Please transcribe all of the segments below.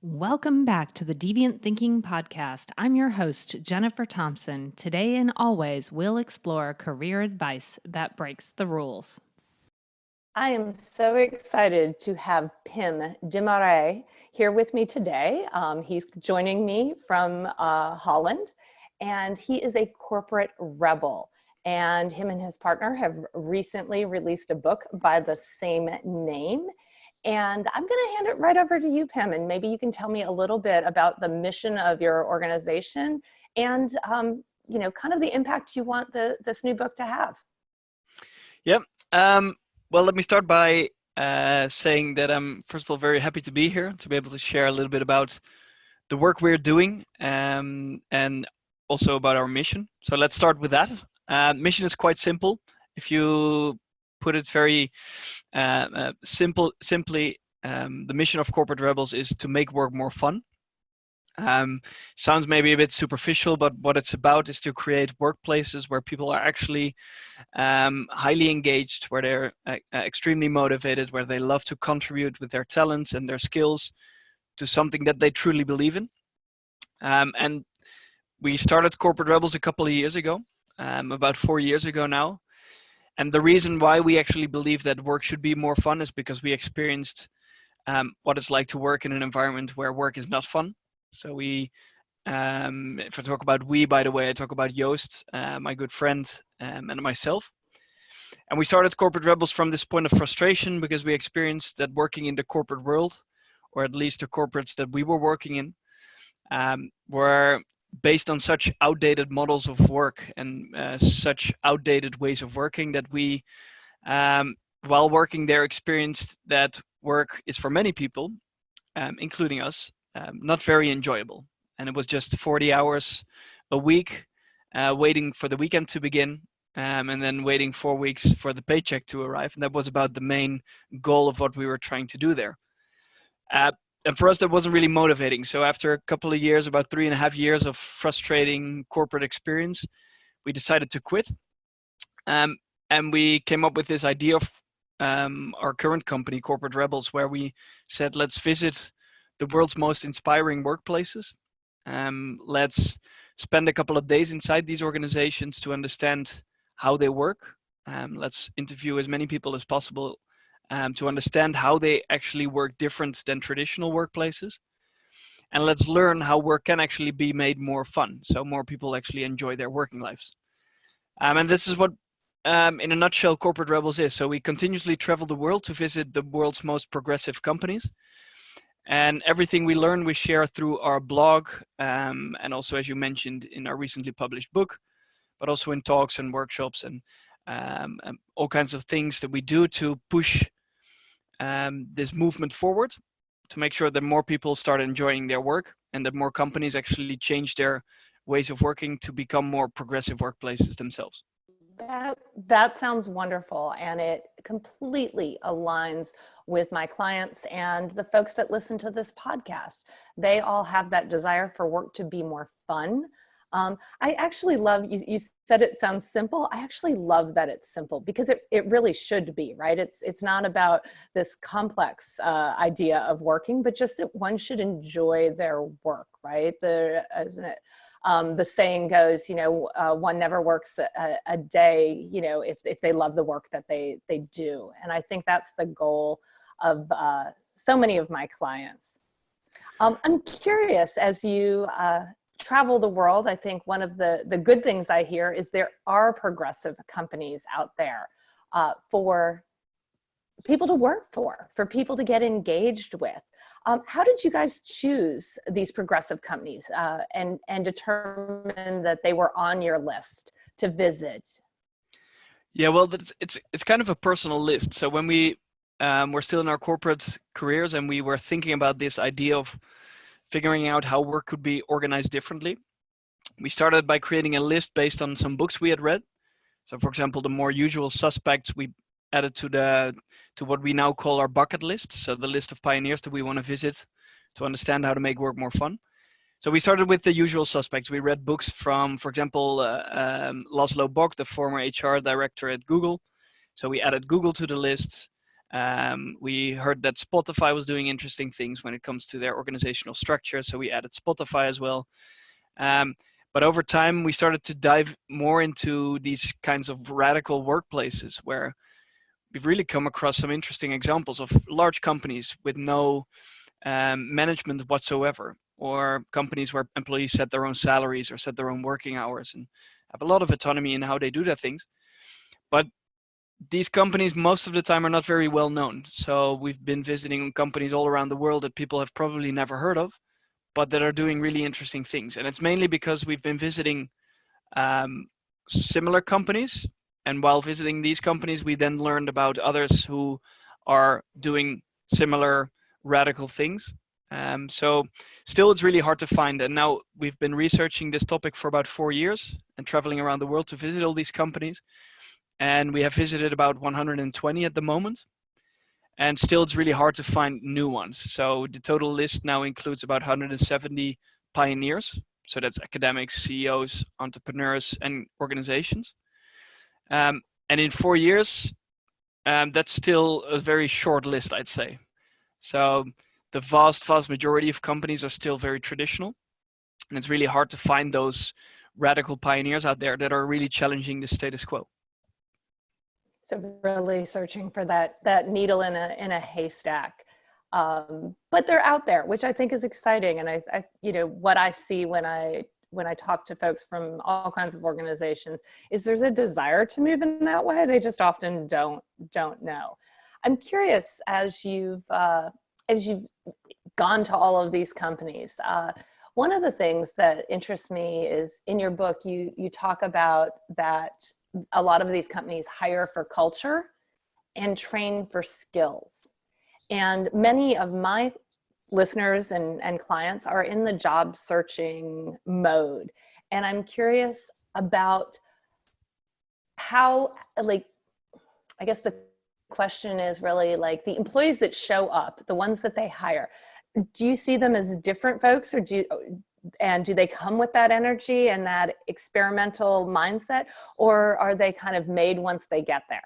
Welcome back to the Deviant Thinking Podcast. I'm your host, Jennifer Thompson. Today and always, we'll explore career advice that breaks the rules. I am so excited to have Pim de Morree here with me today. He's joining me from Holland, and he is a corporate rebel. And him and his partner have recently released a book by the same name. And I'm going to hand it right over to you, Pim, and maybe you can tell me a little bit about the mission of your organization and, kind of the impact you want this new book to have. Yep. Well, let me start by saying that I'm, first of all, very happy to be here, to be able to share a little bit about the work we're doing and also about our mission. So let's start with that. Mission is quite simple. If you put it very simply, the mission of Corporate Rebels is to make work more fun. Sounds maybe a bit superficial, but what it's about is to create workplaces where people are actually highly engaged, where they're extremely motivated, where they love to contribute with their talents and their skills to something that they truly believe in. And we started Corporate Rebels a couple of years ago, about 4 years ago now. And the reason why we actually believe that work should be more fun is because we experienced what it's like to work in an environment where work is not fun. So we, if I talk about we, by the way, I talk about Joost, my good friend, and myself. And we started Corporate Rebels from this point of frustration because we experienced that working in the corporate world, or at least the corporates that we were working in, were based on such outdated models of work and such outdated ways of working that we, while working there, experienced that work is for many people, including us, not very enjoyable. And it was just 40 hours a week, waiting for the weekend to begin, and then waiting 4 weeks for the paycheck to arrive. And that was about the main goal of what we were trying to do there. And for us, that wasn't really motivating. So after a couple of years, about 3.5 years of frustrating corporate experience, we decided to quit. And we came up with this idea of our current company, Corporate Rebels, where we said, let's visit the world's most inspiring workplaces. Let's spend a couple of days inside these organizations to understand how they work. Let's interview as many people as possible to understand how they actually work different than traditional workplaces. And let's learn how work can actually be made more fun, so more people actually enjoy their working lives. And this is what, in a nutshell, Corporate Rebels is. So we continuously travel the world to visit the world's most progressive companies. And everything we learn, we share through our blog, and also, as you mentioned, in our recently published book, but also in talks and workshops and all kinds of things that we do to push this movement forward, to make sure that more people start enjoying their work and that more companies actually change their ways of working to become more progressive workplaces themselves. That sounds wonderful, and it completely aligns with my clients and the folks that listen to this podcast. They all have that desire for work to be more fun. I actually love, you said it sounds simple. I actually love that it's simple because it really should be, right? It's not about this complex idea of working, but just that one should enjoy their work, right? Isn't it? The saying goes, one never works a day, if they love the work that they do. And I think that's the goal of so many of my clients. I'm curious, as you travel the world, I think one of the good things I hear is there are progressive companies out there for people to work for people to get engaged with. How did you guys choose these progressive companies and determine that they were on your list to visit? Yeah, well, it's kind of a personal list. So when we were still in our corporate careers and we were thinking about this idea of figuring out how work could be organized differently, we started by creating a list based on some books we had read. So, for example, the more usual suspects we added to what we now call our bucket list. So the list of pioneers that we want to visit to understand how to make work more fun. So we started with the usual suspects. We read books from, for example, Laszlo Bock, the former HR director at Google. So we added Google to the list. We heard that Spotify was doing interesting things when it comes to their organizational structure, so we added Spotify as well. But over time, we started to dive more into these kinds of radical workplaces where we've really come across some interesting examples of large companies with no management whatsoever, or companies where employees set their own salaries or set their own working hours and have a lot of autonomy in how they do their things. But these companies most of the time are not very well known. So we've been visiting companies all around the world that people have probably never heard of, but that are doing really interesting things. And it's mainly because we've been visiting similar companies. And while visiting these companies, we then learned about others who are doing similar radical things. So still, it's really hard to find. And now we've been researching this topic for about 4 years and traveling around the world to visit all these companies. And we have visited about 120 at the moment. And still, it's really hard to find new ones. So the total list now includes about 170 pioneers. So that's academics, CEOs, entrepreneurs, and organizations. And in 4 years, that's still a very short list, I'd say. So the vast majority of companies are still very traditional. And it's really hard to find those radical pioneers out there that are really challenging the status quo. So really searching for that needle in a haystack, but they're out there, which I think is exciting. And I what I see when I talk to folks from all kinds of organizations is there's a desire to move in that way. They just often don't know. I'm curious, as you've gone to all of these companies, one of the things that interests me is in your book you talk about that a lot of these companies hire for culture and train for skills. And many of my listeners and clients are in the job searching mode. And I'm curious about how, I guess the question is really the employees that show up, the ones that they hire, do you see them as different folks, or do they come with that energy and that experimental mindset, or are they kind of made once they get there?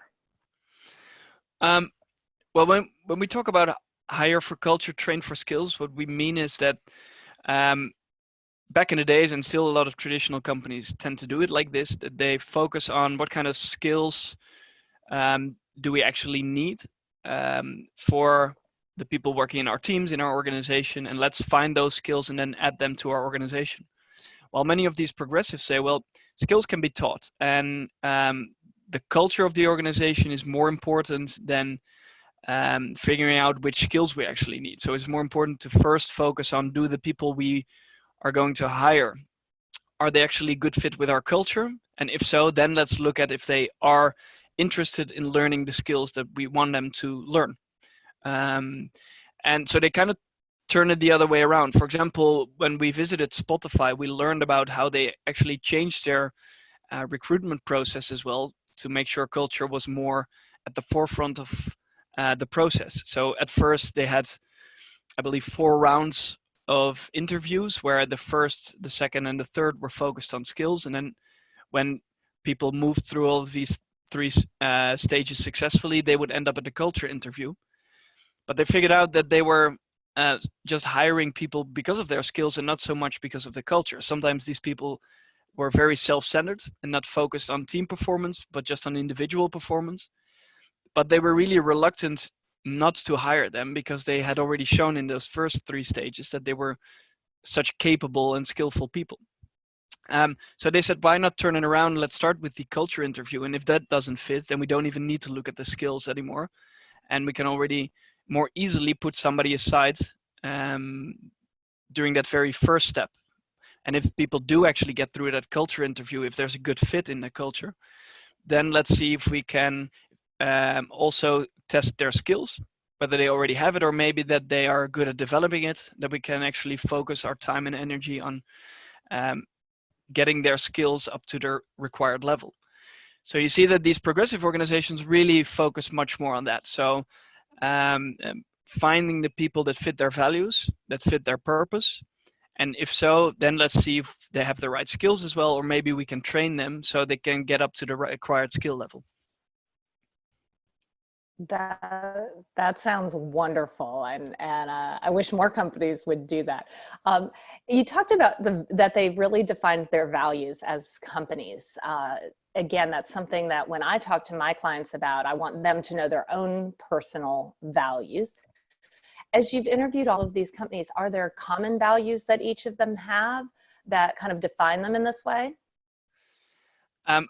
Well, when we talk about hire for culture, train for skills, what we mean is that back in the days, and still a lot of traditional companies tend to do it like this, that they focus on what kind of skills do we actually need for the people working in our teams, in our organization, and let's find those skills and then add them to our organization. While many of these progressives say, well, skills can be taught, and the culture of the organization is more important than figuring out which skills we actually need. So it's more important to first focus on, do the people we are going to hire, are they actually a good fit with our culture? And if so, then let's look at if they are interested in learning the skills that we want them to learn. And so they kind of turn it the other way around. For example, when we visited Spotify, we learned about how they actually changed their recruitment process as well to make sure culture was more at the forefront of the process. So at first they had, I believe, 4 rounds of interviews where the first, the second, and the third were focused on skills. And then when people moved through all of these 3 stages successfully, they would end up at the culture interview. But they figured out that they were just hiring people because of their skills and not so much because of the culture. Sometimes these people were very self-centered and not focused on team performance, but just on individual performance. But they were really reluctant not to hire them because they had already shown in those first 3 stages that they were such capable and skillful people. So they said, why not turn it around? Let's start with the culture interview. And if that doesn't fit, then we don't even need to look at the skills anymore. And we can already more easily put somebody aside during that very first step. And if people do actually get through that culture interview, if there's a good fit in the culture, then let's see if we can also test their skills, whether they already have it or maybe that they are good at developing it, that we can actually focus our time and energy on getting their skills up to their required level. So you see that these progressive organizations really focus much more on that. So finding the people that fit their values, that fit their purpose. And if so, then let's see if they have the right skills as well, or maybe we can train them so they can get up to the required skill level. That sounds wonderful, and I wish more companies would do that. Um, you talked about that they really defined their values as companies. Again, that's something that when I talk to my clients about, I want them to know their own personal values. As you've interviewed all of these companies, are there common values that each of them have that kind of define them in this way?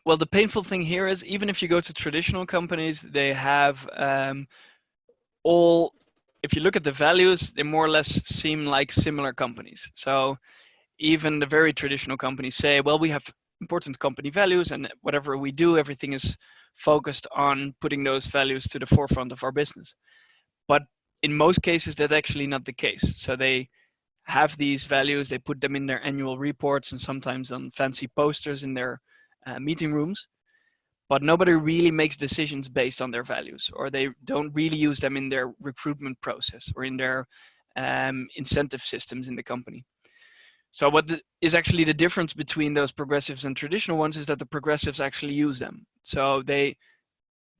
Well, the painful thing here is even if you go to traditional companies, they have all, if you look at the values, they more or less seem like similar companies. So even the very traditional companies say, well, we have important company values, and whatever we do, everything is focused on putting those values to the forefront of our business. But in most cases, that's actually not the case. So they have these values, they put them in their annual reports and sometimes on fancy posters in their meeting rooms, but nobody really makes decisions based on their values, or they don't really use them in their recruitment process or in their incentive systems in the company. So what is actually the difference between those progressives and traditional ones is that the progressives actually use them. So they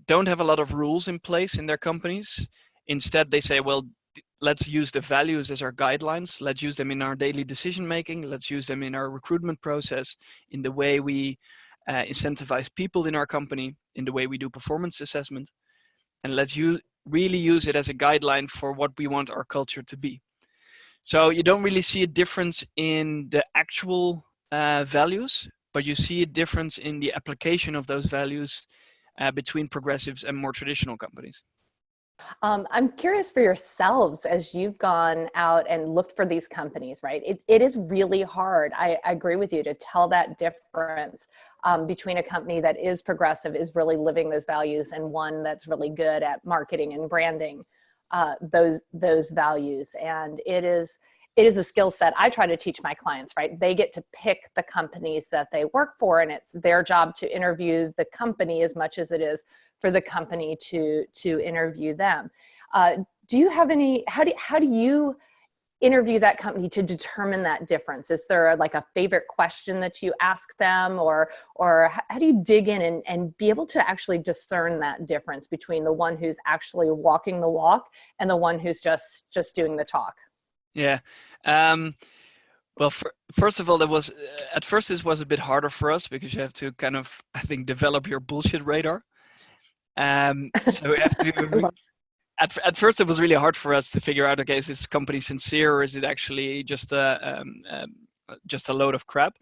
don't have a lot of rules in place in their companies. Instead, they say, well, let's use the values as our guidelines. Let's use them in our daily decision making. Let's use them in our recruitment process, in the way we incentivize people in our company, in the way we do performance assessment. And let's really use it as a guideline for what we want our culture to be. So you don't really see a difference in the actual values, but you see a difference in the application of those values between progressives and more traditional companies. I'm curious for yourselves as you've gone out and looked for these companies, right? It is really hard. I agree with you to tell that difference between a company that is progressive, is really living those values, and one that's really good at marketing and branding those values. And it is a skill set I try to teach my clients, right? They get to pick the companies that they work for, and it's their job to interview the company as much as it is for the company to interview them. Do you have any, how do you interview that company to determine that difference? Is there like a favorite question that you ask them, or how do you dig in and be able to actually discern that difference between the one who's actually walking the walk and the one who's just doing the talk? Yeah. Well, first of all, there was at first this was a bit harder for us because you have to kind of, I think, develop your bullshit radar. So we have to. At first, it was really hard for us to figure out, okay, is this company sincere, or is it actually just a load of crap?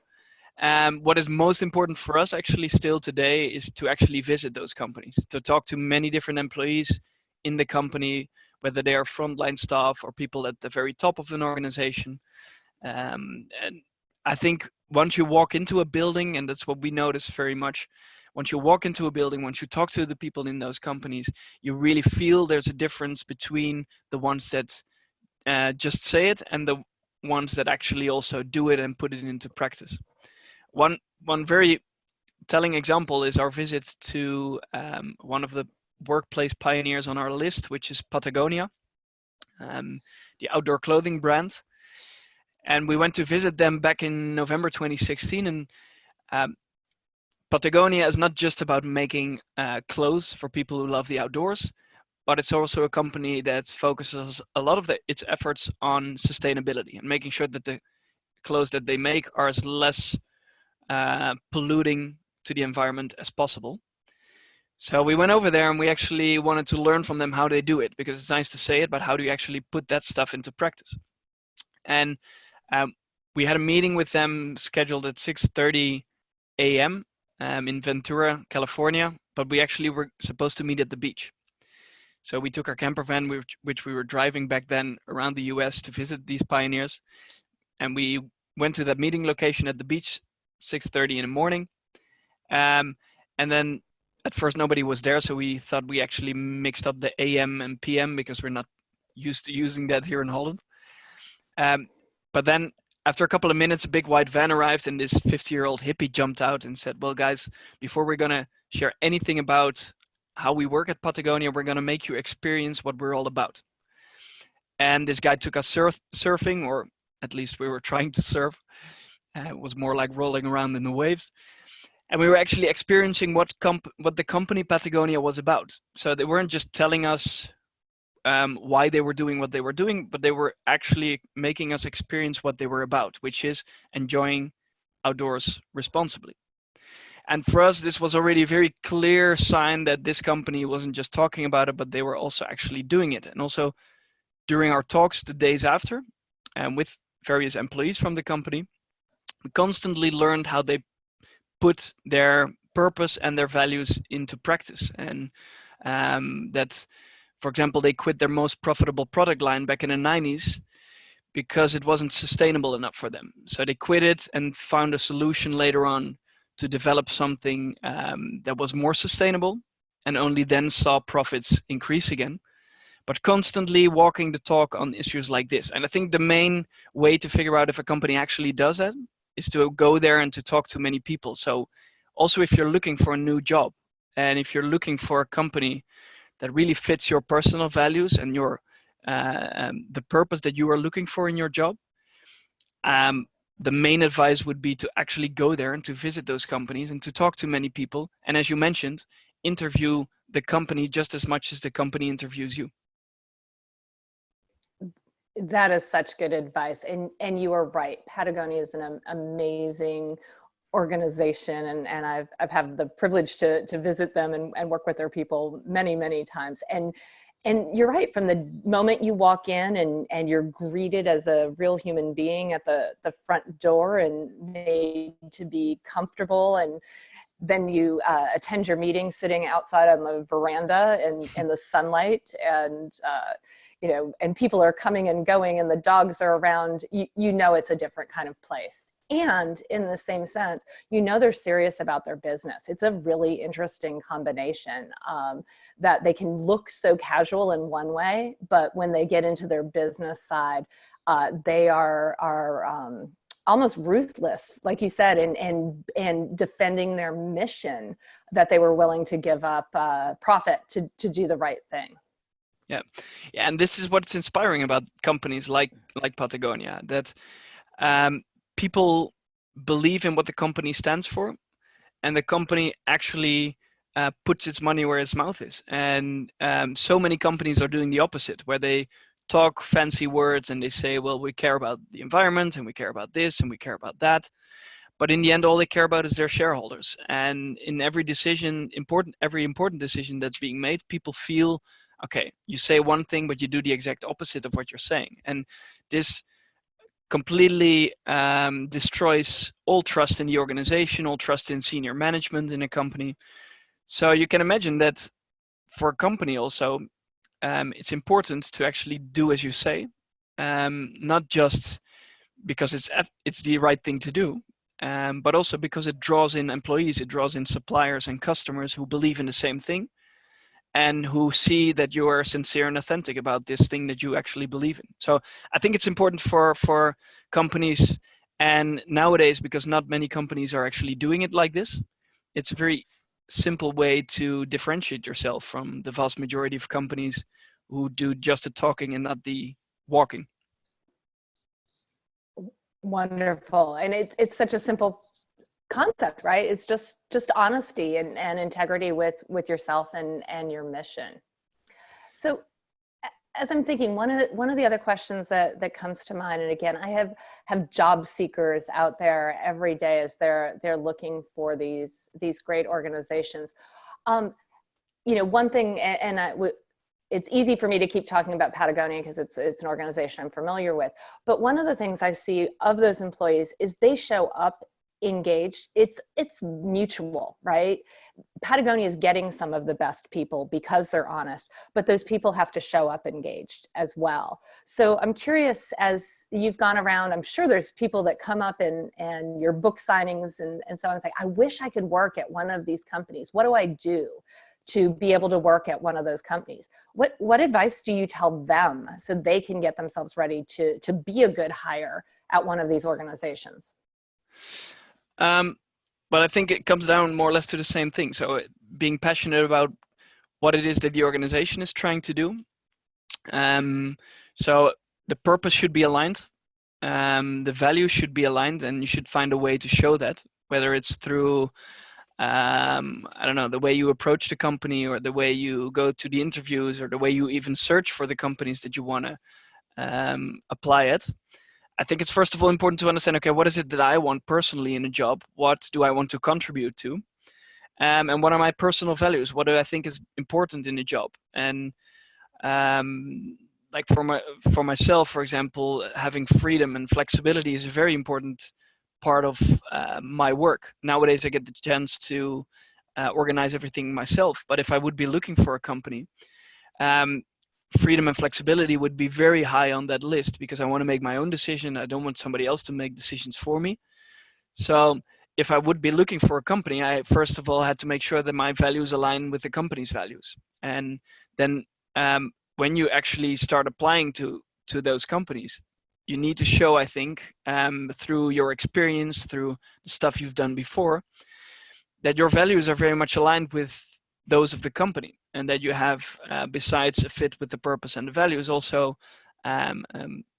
What is most important for us actually still today is to actually visit those companies, to talk to many different employees in the company, whether they are frontline staff or people at the very top of an organization. And I think once you walk into a building, and that's what we notice very much, once you walk into a building, once you talk to the people in those companies, you really feel there's a difference between the ones that just say it and the ones that actually also do it and put it into practice. One very telling example is our visit to one of the workplace pioneers on our list, which is Patagonia, the outdoor clothing brand. And we went to visit them back in November 2016. And Patagonia is not just about making clothes for people who love the outdoors, but it's also a company that focuses a lot of its efforts on sustainability and making sure that the clothes that they make are as less polluting to the environment as possible. So we went over there and we actually wanted to learn from them how they do it, because it's nice to say it, but how do you actually put that stuff into practice? And we had a meeting with them scheduled at 6:30 a.m. In Ventura, California, but we actually were supposed to meet at the beach. So we took our camper van, which we were driving back then around the US to visit these pioneers. And we went to that meeting location at the beach, 6:30 in the morning. And then at first nobody was there, so we thought we actually mixed up the AM and PM because we're not used to using that here in Holland. But then after a couple of minutes, a big white van arrived and this 50-year-old hippie jumped out and said, well, guys, before we're going to share anything about how we work at Patagonia, we're going to make you experience what we're all about. And this guy took us surfing, or at least we were trying to surf. It was more like rolling around in the waves. And we were actually experiencing what the company Patagonia was about. So they weren't just telling us why they were doing what they were doing, but they were actually making us experience what they were about, which is enjoying outdoors responsibly. And for us, this was already a very clear sign that this company wasn't just talking about it, but they were also actually doing it. And also during our talks the days after, with various employees from the company, we constantly learned how they put their purpose and their values into practice. And that, for example, they quit their most profitable product line back in the 90s because it wasn't sustainable enough for them. So they quit it and found a solution later on to develop something that was more sustainable, and only then saw profits increase again. But constantly walking the talk on issues like this. And I think the main way to figure out if a company actually does that is to go there and to talk to many people. So also if you're looking for a new job, and if you're looking for a company that really fits your personal values and your the purpose that you are looking for in your job, the main advice would be to actually go there and to visit those companies and to talk to many people. And as you mentioned, interview the company just as much as the company interviews you. That is such good advice. And you are right. Patagonia is an amazing organization, and I've had the privilege to visit them and work with their people many, many times. And you're right, from the moment you walk in and you're greeted as a real human being at the front door and made to be comfortable, and then you attend your meeting sitting outside on the veranda in the sunlight, and and people are coming and going and the dogs are around, you know it's a different kind of place. And in the same sense, they're serious about their business. It's a really interesting combination that they can look so casual in one way, but when they get into their business side, they are almost ruthless, like you said, and defending their mission that they were willing to give up profit to do the right thing. Yeah, and this is what's inspiring about companies like Patagonia, that people believe in what the company stands for, and the company actually puts its money where its mouth is. And so many companies are doing the opposite, where they talk fancy words and they say, well, we care about the environment and we care about this and we care about that. But in the end, all they care about is their shareholders. And in every decision, every important decision that's being made, people feel, okay, you say one thing, but you do the exact opposite of what you're saying. And this completely destroys all trust in the organization, all trust in senior management in a company. So you can imagine that for a company also, it's important to actually do as you say, not just because it's the right thing to do, but also because it draws in employees, it draws in suppliers and customers who believe in the same thing, and who see that you are sincere and authentic about this thing that you actually believe in. So I think it's important for companies, and nowadays, because not many companies are actually doing it like this, it's a very simple way to differentiate yourself from the vast majority of companies who do just the talking and not the walking. Wonderful. And it's such a simple concept, right? It's just honesty and integrity with yourself and your mission. So as I'm thinking, one of the other questions that comes to mind, and again, I have job seekers out there every day as they're looking for these great organizations. One thing, and it's easy for me to keep talking about Patagonia because it's an organization I'm familiar with. But one of the things I see of those employees is they show up engaged. It's mutual, right? Patagonia is getting some of the best people because they're honest, but those people have to show up engaged as well. So I'm curious, as you've gone around, I'm sure there's people that come up and your book signings and so on say, I wish I could work at one of these companies. What do I do to be able to work at one of those companies? What advice do you tell them so they can get themselves ready to be a good hire at one of these organizations? Well, I think it comes down more or less to the same thing. So being passionate about what it is that the organization is trying to do. So the purpose should be aligned. The values should be aligned, and you should find a way to show that, whether it's through I don't know, the way you approach the company, or the way you go to the interviews, or the way you even search for the companies that you want to apply at. I think it's first of all important to understand, okay, what is it that I want personally in a job? What do I want to contribute to? And what are my personal values? What do I think is important in a job? And like for myself, for example, having freedom and flexibility is a very important part of my work. Nowadays, I get the chance to organize everything myself. But if I would be looking for a company, freedom and flexibility would be very high on that list, because I want to make my own decision. I don't want somebody else to make decisions for me. So if I would be looking for a company, I first of all had to make sure that my values align with the company's values. And then when you actually start applying to those companies, you need to show, I think, through your experience, through the stuff you've done before, that your values are very much aligned with those of the company, and that you have, besides a fit with the purpose and the values, also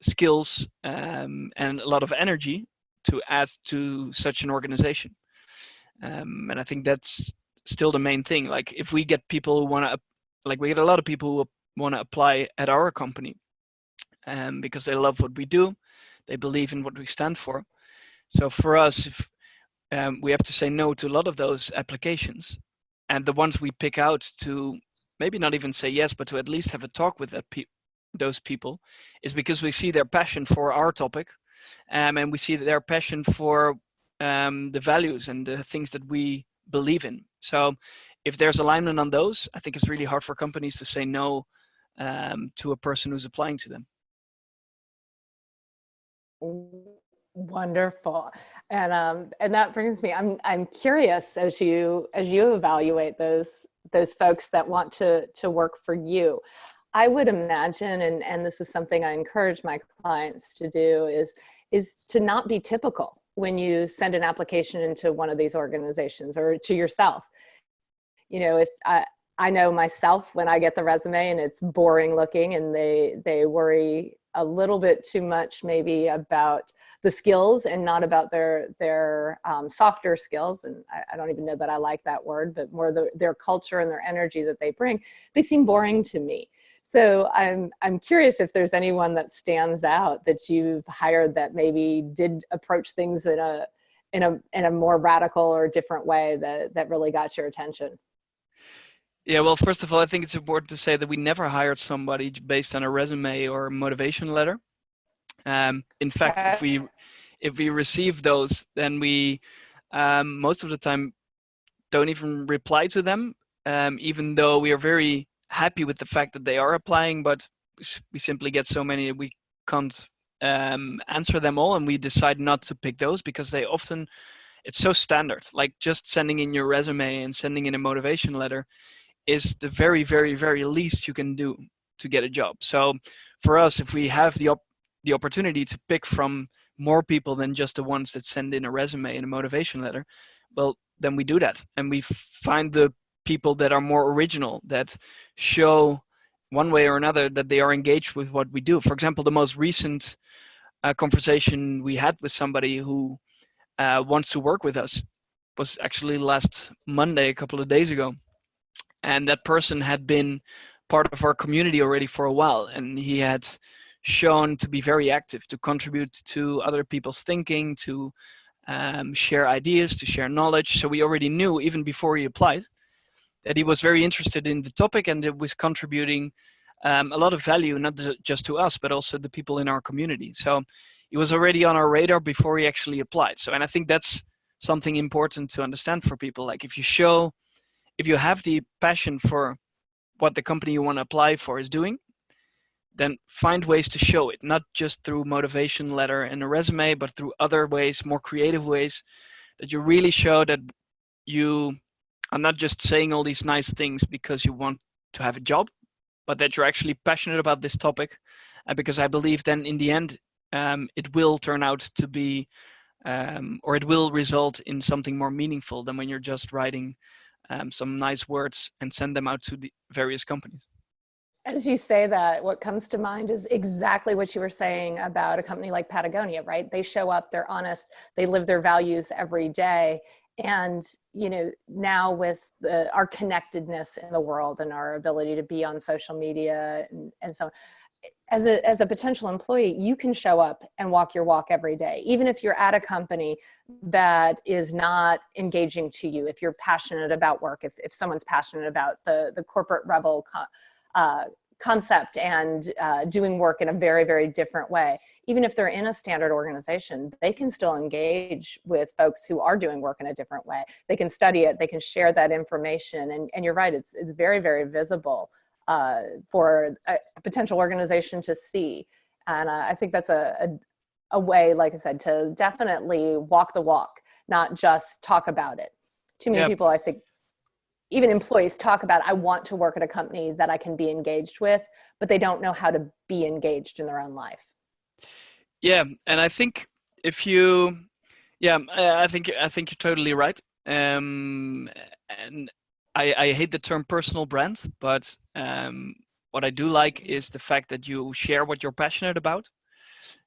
skills and a lot of energy to add to such an organization. And I think that's still the main thing. Like, if we get people who want to, like, we get a lot of people who want to apply at our company because they love what we do, they believe in what we stand for. So for us, if we have to say no to a lot of those applications, and the ones we pick out to maybe not even say yes, but to at least have a talk with those people, is because we see their passion for our topic, and we see their passion for the values and the things that we believe in. So if there's alignment on those, I think it's really hard for companies to say no to a person who's applying to them. Wonderful. And that brings me, I'm curious, as you evaluate those folks that want to work for you. I would imagine, and this is something I encourage my clients to do, is to not be typical when you send an application into one of these organizations, or to yourself. You know, if I know myself, when I get the resume and it's boring looking, and they worry a little bit too much maybe about the skills and not about their softer skills. And I don't even know that I like that word, but more their culture and their energy that they bring, they seem boring to me. So I'm curious if there's anyone that stands out that you've hired that maybe did approach things in a more radical or different way that really got your attention. Yeah, well, first of all, I think it's important to say that we never hired somebody based on a resume or a motivation letter. In fact, if we receive those, then we most of the time don't even reply to them, even though we are very happy with the fact that they are applying, but we simply get so many that we can't answer them all, and we decide not to pick those because it's so standard. Like, just sending in your resume and sending in a motivation letter is the very, very, very least you can do to get a job. So for us, if we have the opportunity to pick from more people than just the ones that send in a resume and a motivation letter, well, then we do that. And we find the people that are more original, that show one way or another that they are engaged with what we do. For example, the most recent conversation we had with somebody who wants to work with us was actually last Monday, a couple of days ago. And that person had been part of our community already for a while, and he had shown to be very active, to contribute to other people's thinking, to share ideas, to share knowledge. So we already knew, even before he applied, that he was very interested in the topic, and it was contributing a lot of value, not just to us, but also the people in our community. So he was already on our radar before he actually applied. So, and I think that's something important to understand for people. Like, if you have the passion for what the company you want to apply for is doing, then find ways to show it, not just through motivation letter and a resume, but through other ways, more creative ways, that you really show that you are not just saying all these nice things because you want to have a job, but that you're actually passionate about this topic. Because I believe then in the end, it will turn out to be, or it will result in something more meaningful than when you're just writing some nice words and send them out to the various companies. As you say that, what comes to mind is exactly what you were saying about a company like Patagonia, right? They show up, they're honest, they live their values every day. And, now with our connectedness in the world and our ability to be on social media and so on, as a potential employee, you can show up and walk your walk every day, even if you're at a company that is not engaging to you. If you're passionate about work, if someone's passionate about the corporate rebel concept and doing work in a very, very different way, even if they're in a standard organization, they can still engage with folks who are doing work in a different way. They can study it, they can share that information, and you're right, it's very, very visible for a potential organization to see. And I think that's a way, like I said, to definitely walk the walk, not just talk about it. Too many people, I think, even employees talk about, I want to work at a company that I can be engaged with, but they don't know how to be engaged in their own life. Yeah, and I think I think you're totally right. And I hate the term personal brand, but what I do like is the fact that you share what you're passionate about,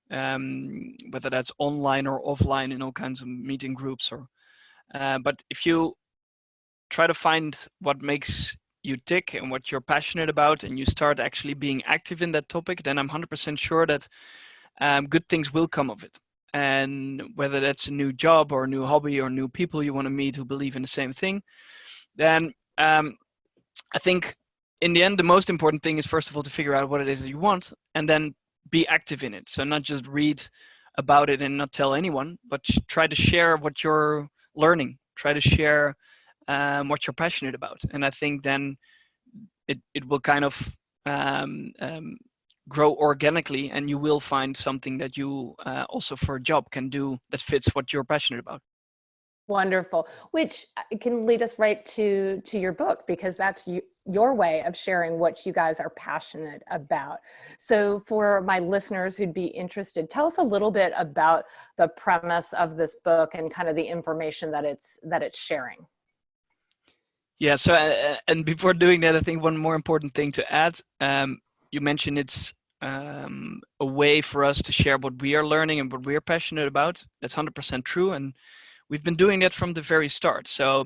whether that's online or offline in all kinds of meeting groups. But if you try to find what makes you tick and what you're passionate about, and you start actually being active in that topic, then I'm 100% sure that good things will come of it. And whether that's a new job or a new hobby or new people you want to meet who believe in the same thing, then I think in the end, the most important thing is, first of all, to figure out what it is that you want and then be active in it. So not just read about it and not tell anyone, but try to share what you're learning. Try to share what you're passionate about. And I think then it will kind of grow organically, and you will find something that you also for a job can do that fits what you're passionate about. Wonderful. Which can lead us right to your book, because that's your way of sharing what you guys are passionate about. So for my listeners who'd be interested, tell us a little bit about the premise of this book and kind of the information that it's sharing. Yeah. So and before doing that, I think one more important thing to add. You mentioned it's a way for us to share what we are learning and what we're passionate about. That's 100% true, and we've been doing that from the very start. So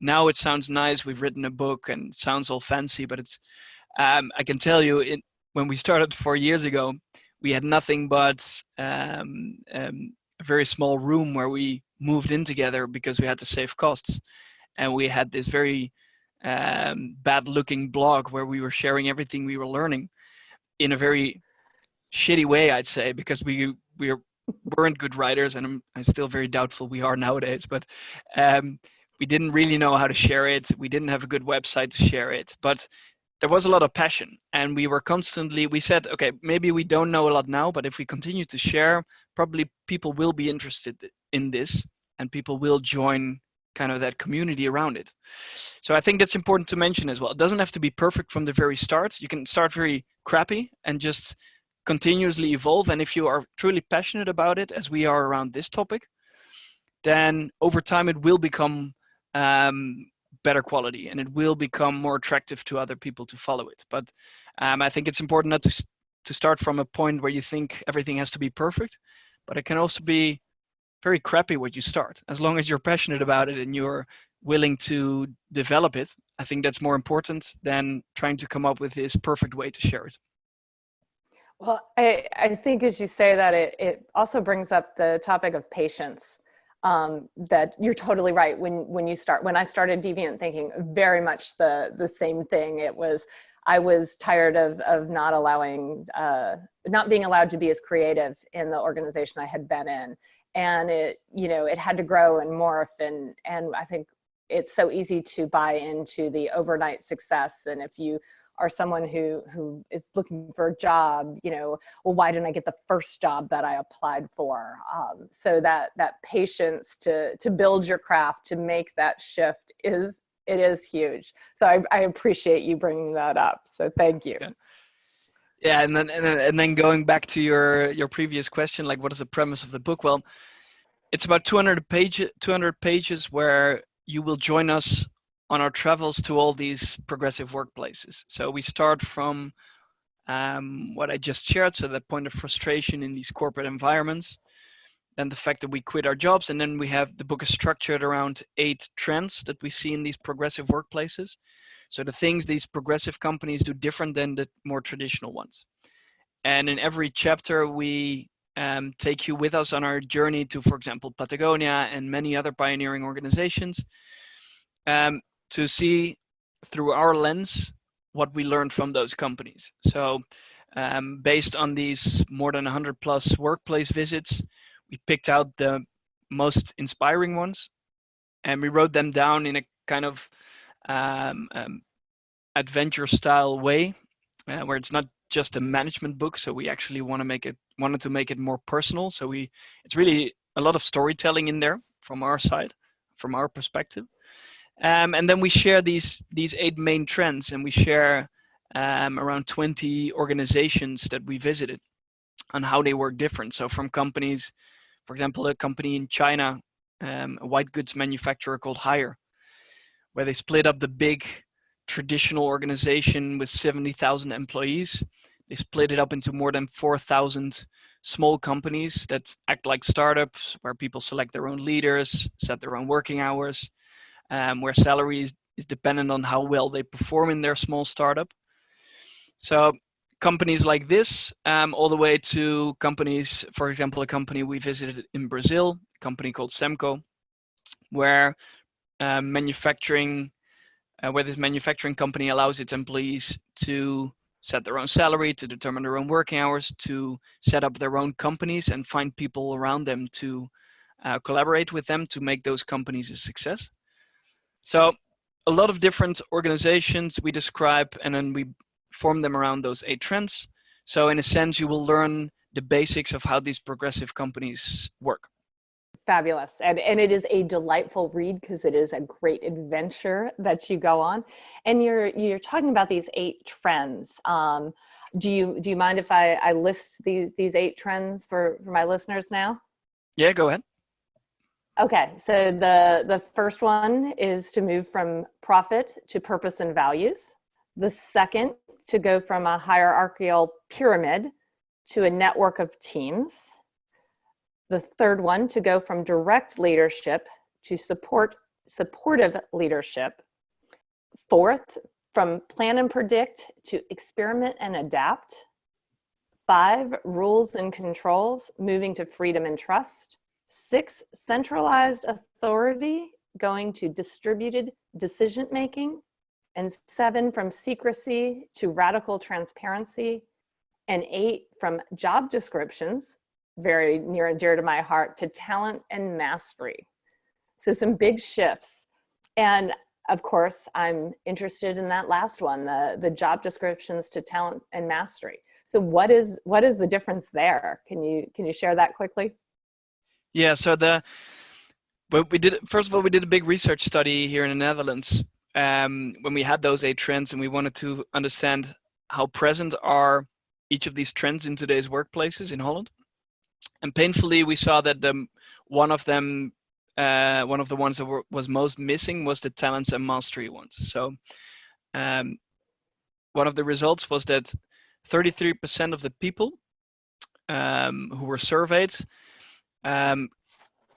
now it sounds nice. We've written a book and it sounds all fancy, but it's, I can tell you, when we started 4 years ago, we had nothing but a very small room where we moved in together because we had to save costs. And we had this very bad looking blog where we were sharing everything we were learning in a very shitty way, I'd say, because we weren't good writers, and I'm still very doubtful we are nowadays, but we didn't really know how to share it. We didn't have a good website to share it, but there was a lot of passion, and we said, okay, maybe we don't know a lot now, but if we continue to share, probably people will be interested in this, and people will join kind of that community around it. So I think that's important to mention as well. It doesn't have to be perfect from the very start. You can start very crappy and just continuously evolve. And if you are truly passionate about it, as we are around this topic, then over time it will become better quality, and it will become more attractive to other people to follow it. But I think it's important not to start from a point where you think everything has to be perfect, but it can also be very crappy what you start. As long as you're passionate about it and you're willing to develop it, I think that's more important than trying to come up with this perfect way to share it. Well, I think as you say that, it also brings up the topic of patience. That you're totally right. When I started Deviant Thinking, very much the same thing. I was tired of not being allowed to be as creative in the organization I had been in. And it had to grow and morph, and I think it's so easy to buy into the overnight success. And if you are someone who is looking for a job, well, why didn't I get the first job that I applied for? So that patience to build your craft, to make that shift is huge. So I appreciate you bringing that up. So thank you. Yeah, and then going back to your previous question, like what is the premise of the book? Well, it's about 200 pages where you will join us on our travels to all these progressive workplaces. So we start from what I just shared, so that point of frustration in these corporate environments. then the fact that we quit our jobs, and then we have the book is structured around 8 trends that we see in these progressive workplaces. So the things these progressive companies do different than the more traditional ones. And in every chapter, we take you with us on our journey to, for example, Patagonia and many other pioneering organizations, to see through our lens what we learned from those companies. So based on these more than 100 plus workplace visits, we picked out the most inspiring ones, and we wrote them down in a kind of adventure style way, where it's not just a management book. So we actually wanted to make it more personal. So it's really a lot of storytelling in there from our side, from our perspective. And then we share these 8 main trends, and we share around 20 organizations that we visited on how they work different. So from companies, for example, a company in China, a white goods manufacturer called Haier, where they split up the big traditional organization with 70,000 employees. They split it up into more than 4,000 small companies that act like startups, where people select their own leaders, set their own working hours, where salary is dependent on how well they perform in their small startup. So companies like this, all the way to companies, for example, a company we visited in Brazil, a company called Semco, where this manufacturing company allows its employees to set their own salary, to determine their own working hours, to set up their own companies and find people around them to collaborate with them to make those companies a success. So a lot of different organizations we describe, and then we form them around those 8 trends. So in a sense, you will learn the basics of how these progressive companies work. Fabulous. And it is a delightful read because it is a great adventure that you go on. And you're talking about these 8 trends. Do you mind if I list these 8 trends for my listeners now? Yeah, go ahead. Okay, so the first one is to move from profit to purpose and values. The second, to go from a hierarchical pyramid to a network of teams. The third one, to go from direct leadership to supportive leadership. Fourth, from plan and predict to experiment and adapt. 5, rules and controls, moving to freedom and trust. 6, centralized authority, going to distributed decision-making. And 7, from secrecy to radical transparency. And 8, from job descriptions, very near and dear to my heart, to talent and mastery. So some big shifts. And of course, I'm interested in that last one, the job descriptions to talent and mastery. So what is the difference there? Can you share that quickly? Yeah, so we did a big research study here in the Netherlands when we had those 8 trends, and we wanted to understand how present are each of these trends in today's workplaces in Holland. And painfully, we saw that one of the ones that was most missing was the talents and mastery ones. So one of the results was that 33% of the people who were surveyed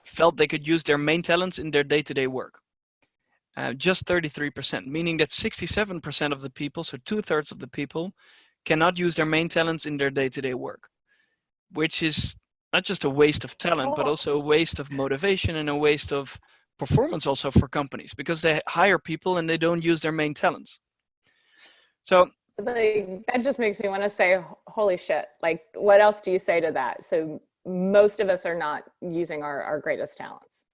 felt they could use their main talents in their day-to-day work. Just 33%, meaning that 67% of the people, so 2/3 of the people, cannot use their main talents in their day-to-day work, which is not just a waste of talent, but also a waste of motivation and a waste of performance also for companies, because they hire people and they don't use their main talents. So that just makes me want to say, holy shit, like what else do you say to that? So most of us are not using our greatest talents.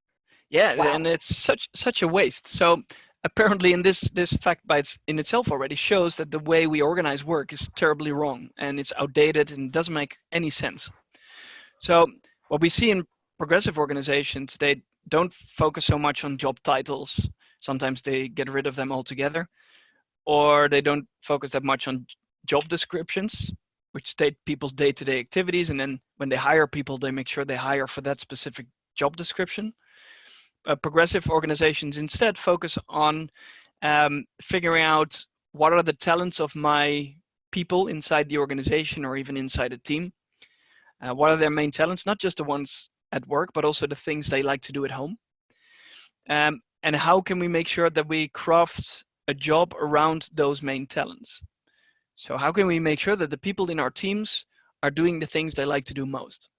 Yeah, wow. And it's such a waste. So apparently, in this fact by in itself already shows that the way we organize work is terribly wrong, and it's outdated and doesn't make any sense. So what we see in progressive organizations, they don't focus so much on job titles. Sometimes they get rid of them altogether, or they don't focus that much on job descriptions, which state people's day-to-day activities. And then when they hire people, they make sure they hire for that specific job description. Progressive organizations instead focus on figuring out what are the talents of my people inside the organization or even inside a team. What are their main talents? Not just the ones at work, but also the things they like to do at home. And how can we make sure that we craft a job around those main talents? So how can we make sure that the people in our teams are doing the things they like to do most?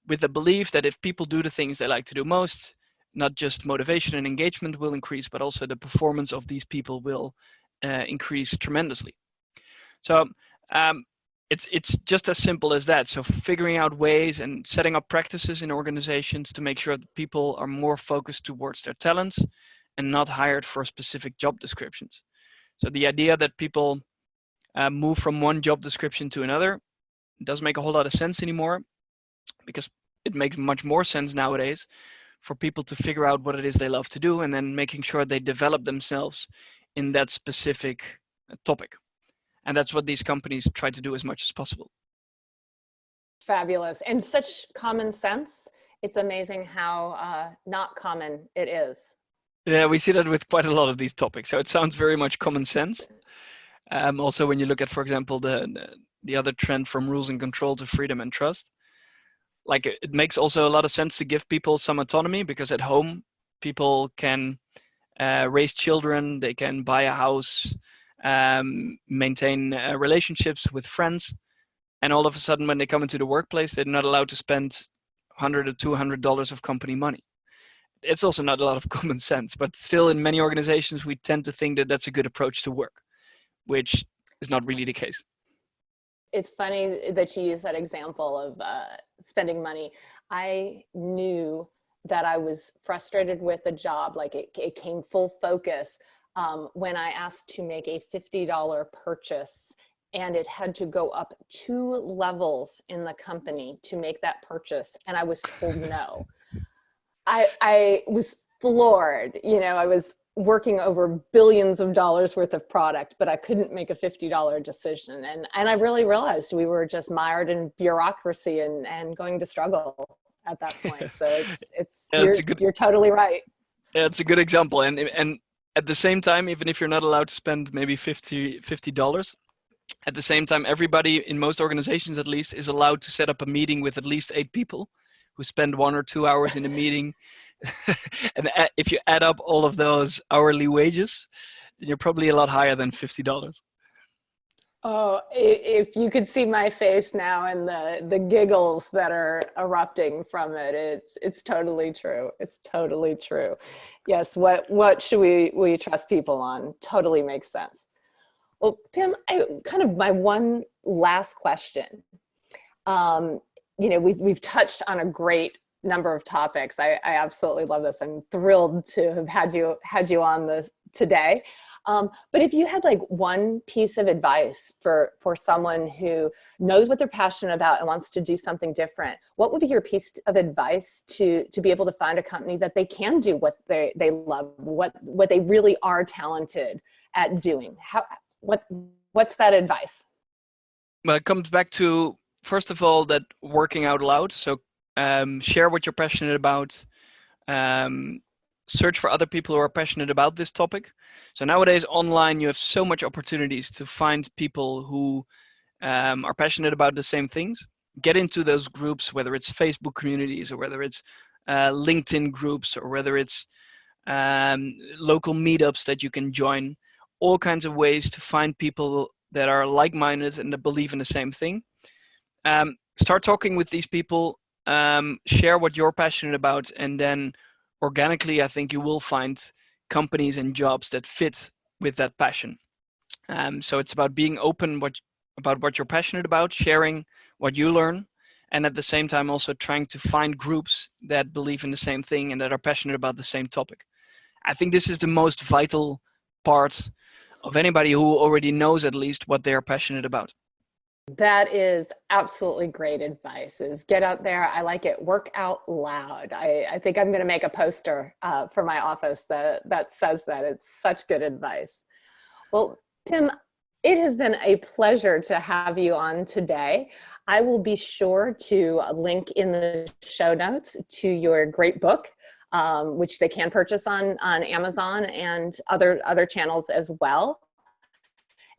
With the belief that if people do the things they like to do most, not just motivation and engagement will increase, but also the performance of these people will increase tremendously. So it's just as simple as that. So figuring out ways and setting up practices in organizations to make sure that people are more focused towards their talents and not hired for specific job descriptions. So the idea that people move from one job description to another doesn't make a whole lot of sense anymore, because it makes much more sense nowadays for people to figure out what it is they love to do and then making sure they develop themselves in that specific topic. And that's what these companies try to do as much as possible. Fabulous. And such common sense. It's amazing how not common it is. Yeah, we see that with quite a lot of these topics. So it sounds very much common sense. Also, when you look at, for example, the other trend from rules and control to freedom and trust, like it makes also a lot of sense to give people some autonomy, because at home people can raise children, they can buy a house, maintain relationships with friends, and all of a sudden when they come into the workplace, they're not allowed to spend $100 or $200 of company money. It's also not a lot of common sense, but still in many organizations we tend to think that that's a good approach to work, which is not really the case. It's funny that you use that example of spending money. I knew that I was frustrated with a job, like it came full focus when I asked to make a $50 purchase, and it had to go up 2 levels in the company to make that purchase, and I was told no. I was floored. I was working over billions of dollars worth of product, but I couldn't make a $50 decision. And I really realized we were just mired in bureaucracy and going to struggle at that point. So you're totally right. Yeah, it's a good example. And at the same time, even if you're not allowed to spend maybe $50, at the same time, everybody in most organizations at least is allowed to set up a meeting with at least 8 people who spend 1 or 2 hours in a meeting. And if you add up all of those hourly wages, then you're probably a lot higher than $50. Oh, if you could see my face now and the giggles that are erupting from it, it's totally true. It's totally true. Yes, what should we trust people on? Totally makes sense. Well, Pim, my one last question. We've touched on a great number of topics. I absolutely love this. I'm thrilled to have had you on this today. But if you had one piece of advice for someone who knows what they're passionate about and wants to do something different, what would be your piece of advice to be able to find a company that they can do what they love, what they really are talented at doing? What's that advice? Well, it comes back to, first of all, that working out loud. So share what you're passionate about. Search for other people who are passionate about this topic. So nowadays online, you have so much opportunities to find people who are passionate about the same things. Get into those groups, whether it's Facebook communities or whether it's LinkedIn groups or whether it's local meetups that you can join. All kinds of ways to find people that are like-minded and that believe in the same thing. Start talking with these people, share what you're passionate about, and then organically, I think you will find companies and jobs that fit with that passion. So it's about being open about what you're passionate about, sharing what you learn, and at the same time also trying to find groups that believe in the same thing and that are passionate about the same topic. I think this is the most vital part of anybody who already knows at least what they are passionate about. That is absolutely great advice, is get out there. I like it. Work out loud. I think I'm going to make a poster for my office that says that. It's such good advice. Well, Pim, it has been a pleasure to have you on today. I will be sure to link in the show notes to your great book, which they can purchase on Amazon and other channels as well.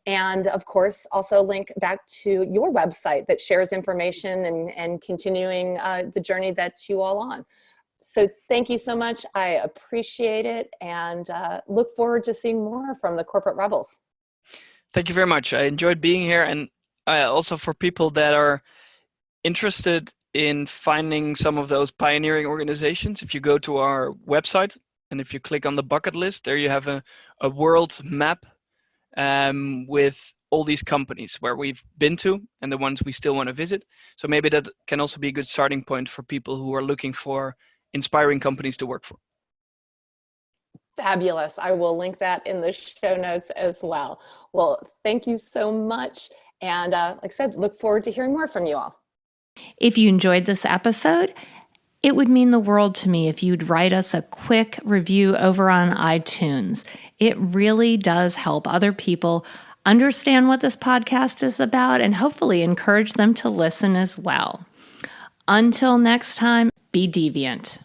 And of course, also link back to your website that shares information and continuing the journey that you all on. So thank you so much. I appreciate it, and look forward to seeing more from the Corporate Rebels. Thank you very much. I enjoyed being here, and also for people that are interested in finding some of those pioneering organizations, if you go to our website and if you click on the bucket list, there you have a world map with all these companies where we've been to and the ones we still want to visit. So maybe that can also be a good starting point for people who are looking for inspiring companies to work for. Fabulous. I will link that in the show notes as well. Well, thank you so much. And like I said, look forward to hearing more from you all. If you enjoyed this episode, it would mean the world to me if you'd write us a quick review over on iTunes. It really does help other people understand what this podcast is about and hopefully encourage them to listen as well. Until next time, be deviant.